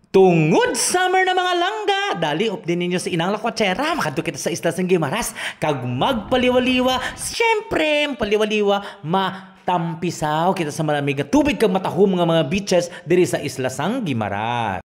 Tungod summer na mga langga, dali up din ninyo sa inang lakwatsera, makadto kita sa isla ng Guimaras, kag magpaliwaliwa, syempre, paliwaliwa, matampisaw kita sa malamig na tubig kag matahom mga beaches diri sa isla sang Guimaras.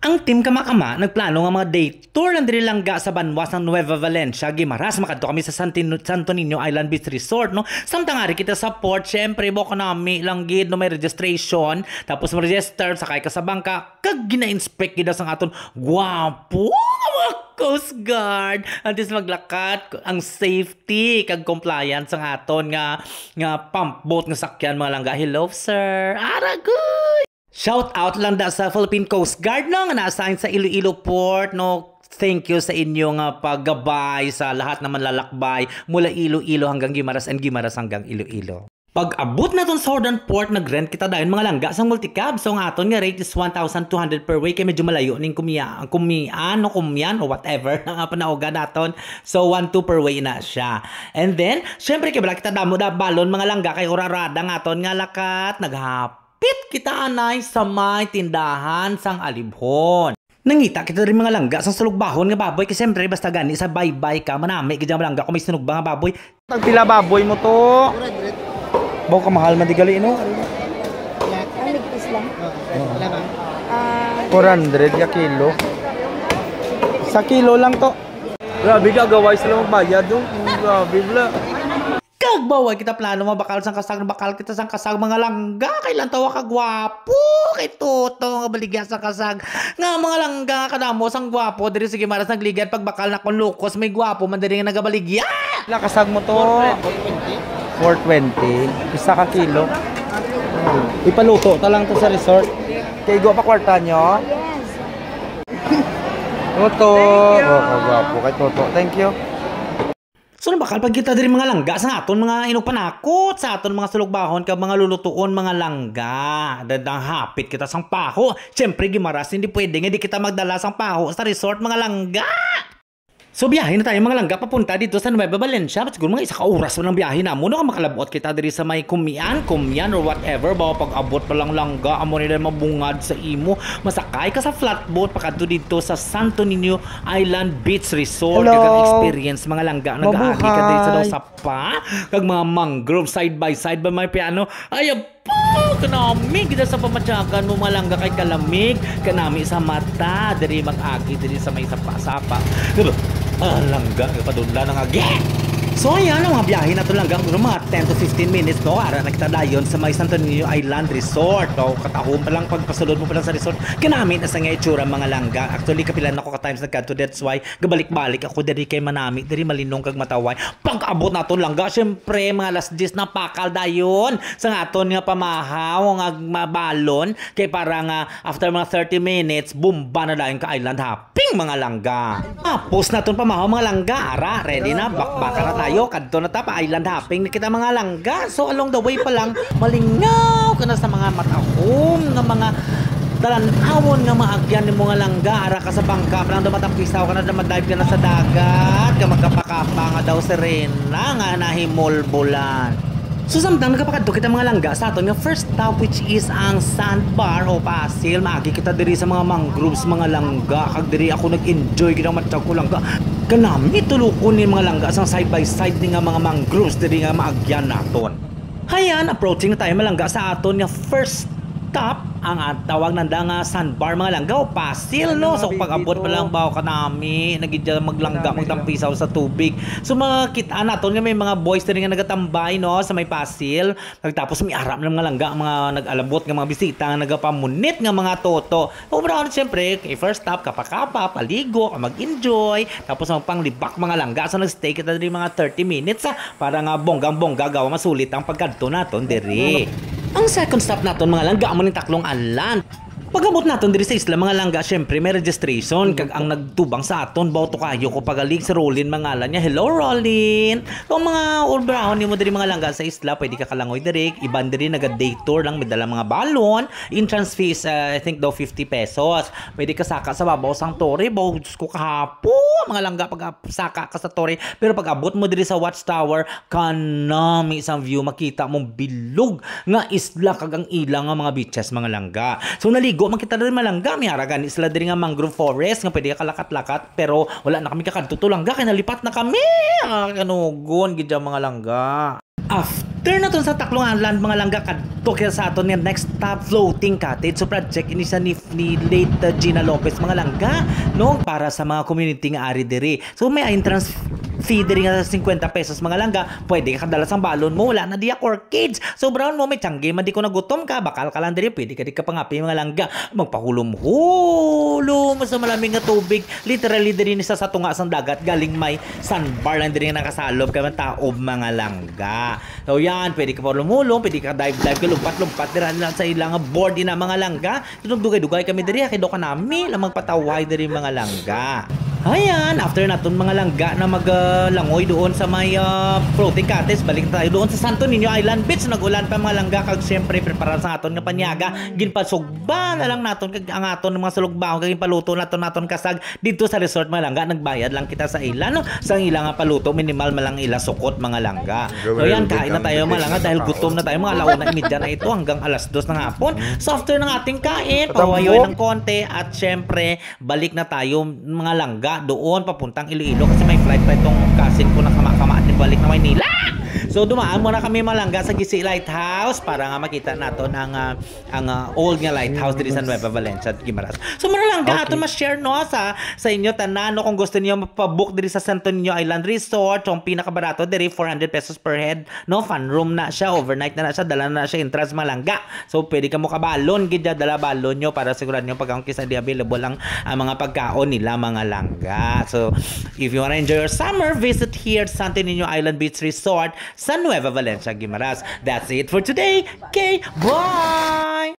Ang team Kamakama nagplano nga mga day tour lang diri langga sa Banwas ng Nueva Valencia, Guimaras. Makadto kami sa Santo Niño Island Beach Resort, no? Samtang ari kita sa port, syempre bo kanami lang gid no may registration, tapos mo register sakay ka sa bangka, kag gina-inspect gid sang aton gwapo mga Coast Guard. Antes maglakat ang safety kag compliance sang aton nga pump boat nga sakyan mga langga. Hello sir. Aragoy. Shout out lang da sa Philippine Coast Guard no nga na-assign sa Iloilo Port, no. Thank you sa inyong paggabay sa lahat na manlalakbay mula Iloilo hanggang Guimaras and Guimaras hanggang Iloilo. Pag abot na ton sa Jordan Port, nag-rent kita dayon mga langga sa multicab. So ang aton nga rate is 1,200 per way, kay medyo malayo ning kumyan o whatever na nga panauga naton. So 1,200 per way na siya. And then, syempre kay bala kita damo da balon mga langga kay urarada nga aton nga lakat naghapit kita anay sa may tindahan sang Alibhon. Nangita kita rin mga langga sa sunugbahon nga baboy, kasi siyempre basta gani sa bye-bye ka manami kita mga langga kung may sunog ba nga baboy. Tagpila baboy mo to? Bawa ka mahal madigali no? Ang ligpis lang. 400 ya kilo. Sa kilo lang to. Grabe ka gaway sila magbayad do. Grabe bla. Kagbawa kita plano mabakal sang kasag, bakal kita sang kasag mga langga, kailan tawa ka gwapo kay Toto nga baligya sa kasag nga mga langga kadamo sang gwapo diri sa Guimaras nagligad pagbakal na kon lukos may gwapo man diri nga nagabaligya. La kasag mo to 420 isa ka kilo. Ipaluto ta lang to sa resort. Kay go pa kwarta nyo. Yes. Toto, oh gwapo kay Toto. Thank you. So bakal pag kita diri mga langga sa aton mga inupanakot sa aton mga sulugbahon kag mga lulutuon mga langga. Dadang hapit kita sang paho. Syempre Guimaras hindi pwede nga di kita magdala sang paho sa resort mga langga. So biyahe na tayo mga langga papunta dito sa Nueva Valencia. But siguro mga isa ka oras mo ng biyahe na mo. No, makalabot kita diri sa may kumyan or whatever. Bawa pag abot pa lang langga, amo nila mabungad sa imo. Masakay ka sa flatboat pakadto dito sa Santo Niño Island Beach Resort. Kag experience mga langga. Nag-aagi ka dito sa daw sa pa. Kag mga mangrove side by side ba may piano. Ay po, kanami kita sa pamatyagan mo mga langga kay kalamig. Kanami sa mata. Diri mag-agi diri sa may sapa-sapa. Diba? Langga, padula ng agi. So ayan, ang mga biyahe na ito langga, mga 10 to 15 minutes, no? Ara nagtadayon sa may Santo Niño Island Resort. No? Katahom pa lang, pagpasulod mo pa lang sa resort, kanamit na sa nga itsura mga langga. Actually, kapilan ako ka-times nagkanto, that's why, gabalik-balik ako dari kay manami, dari malinong kag mataway. Pag-abot na ito langga, syempre, mga last days na pakal dayon sa nga aton nga pamahaw, nga mabalon, kay parang after mga 30 minutes, bumba na dayon ka island hopping mga langga. Tapos na itong pamahaw mga langga, ara, ready na, bakbaka na tayo, kadto na ta pa island hopping na kita mga langga. So along the way pa lang malingaw ka na sa mga matahom nga mga talanawon nga maagyan ni mga langga. Ara ka sa bangka pa lang dumatampisaw ka na, dumadive ka na sa dagat ka magkapakapa nga daw sirena nga nahimolbolan. So samtang nagkapakadto kita mga langga sa aton nga first stop, which is ang sandbar o pasil. Maagi kita diri sa mga mangroves mga langga, kag diri ako nag-enjoy gid ang matyaw ko langga. Kanami tulukon ni mga langga sa side by side ni nga mga mangroves diri nga maagyan naton. Hayan, approaching na tayo malangga sa aton nga first stop, ang tawag nanda nga sandbar mga langga o pasil, no? So pag-abot pa lang baw kanami nagidya maglangga magtampisaw sa tubig. So mga kita naton nga may mga boys diri nga nagatambay, no, sa may pasil. Pagtapos may arap ng mga langga, mga nag-alabot nga mga bisita nga nagapamunit nga mga toto. Ubraon syempre kay first stop kapakapa, paligo, mag-enjoy, tapos ang panglibak mga langga. So nagstay kita diri mga 30 minutes para nga bonggang-bongga gawa masulit ang pagkadto naton diri. Ang second stop naton mga langga amo ning Taklong Island. Pag-abot naton diri sa isla mga langga, syempre may registration kag ang nagtubang sa aton baw to kayo ko pagalig si Rolin mangalan niya. Hello Rolin. Kung mga ulbrahon nimo diri mga langga sa isla, pwede ka kalangoy diri. Iban diri naga-day tour lang, may dala mga balon. Entrance fees I think daw 50 pesos. Pwede ka saka sa babaw sang tore, baw ko kahapo mga langga pag saka ka sa tore. Pero pag abot mo diri sa watchtower, kanami isang view makita mong bilog nga isla kag ang ilang nga mga beaches mga langga. So naligo maligo man kita diri malangga, may haragan isla diri nga mangrove forest nga pwede ka kalakat-lakat pero wala na kami kakadto langga kay nalipat na kami. Kanugon gid mga langga. After na sa taklong land mga langga kadto kaya sa aton nga next stop floating cottage so project ini sa ni late Gina Lopez mga langga no para sa mga community nga ari diri. So may entrance fee diri nga 50 pesos mga langga, pwede ka kadala sang balon mo, wala na diya or kids. So brown mo may tiyangge man di ko nagutom ka, bakal ka lang diri, pwede ka di ka pangapi mga langga, magpahulom-hulom sa malamig nga tubig. Literally diri ni sa tunga sang dagat galing may sandbar lang diri nga nakasalob ka man taob mga langga. So yan, pwede ka pahulom-hulom, pwede ka dive-dive ka lumpat-lumpat diri lang sa ilang board ina mga langga. Dugay-dugay kami diri, kay do ka nami lang magpataway diri mga langga. Ayan, after naton mga langga na maglangoy doon sa may floating cottage, balik tayo doon sa Santo Niño Island Beach. Nagulan pa mga langga kag siyempre prepara sa aton nga panyaga. Ginpasugba na lang naton kag ang aton mga sulugbaon kag paluto naton kasag dito sa resort mga langga. Nagbayad lang kita sa ila no. Sa ila nga paluto minimal malang ila sukot mga langga. So yan, kain na tayo mga langga dahil gutom na tayo mga 1:30 na ito hanggang 2:00 ng hapon. So after ng ating kain, pawayoy ng konti at siyempre balik na tayo mga langga doon papuntang Iloilo kasi may flight pa itong cousin ko na kamakamaan din balik na Maynila. So dumaan muna kami malangga sa Gisi Lighthouse para nga makita naton ang old nga lighthouse diri sa Nueva Valencia at Guimaras. So muna langga aton ma-share no sa inyo tanan no kung gusto niyo mapabook diri sa Santo Niño Island Resort, ang pinakabarato diri 400 pesos per head no, fun room na siya, overnight na siya, dala na siya entrance malangga. So pwede ka mo kabalon gid dala balon nyo para sigurado nyo pag ang kisa di available ang mga pagkaon nila mga langga. So if you wanna enjoy your summer, visit here Santo Niño Island Beach Resort sa Nueva Valencia, Guimaras. That's it for today. Okay, bye!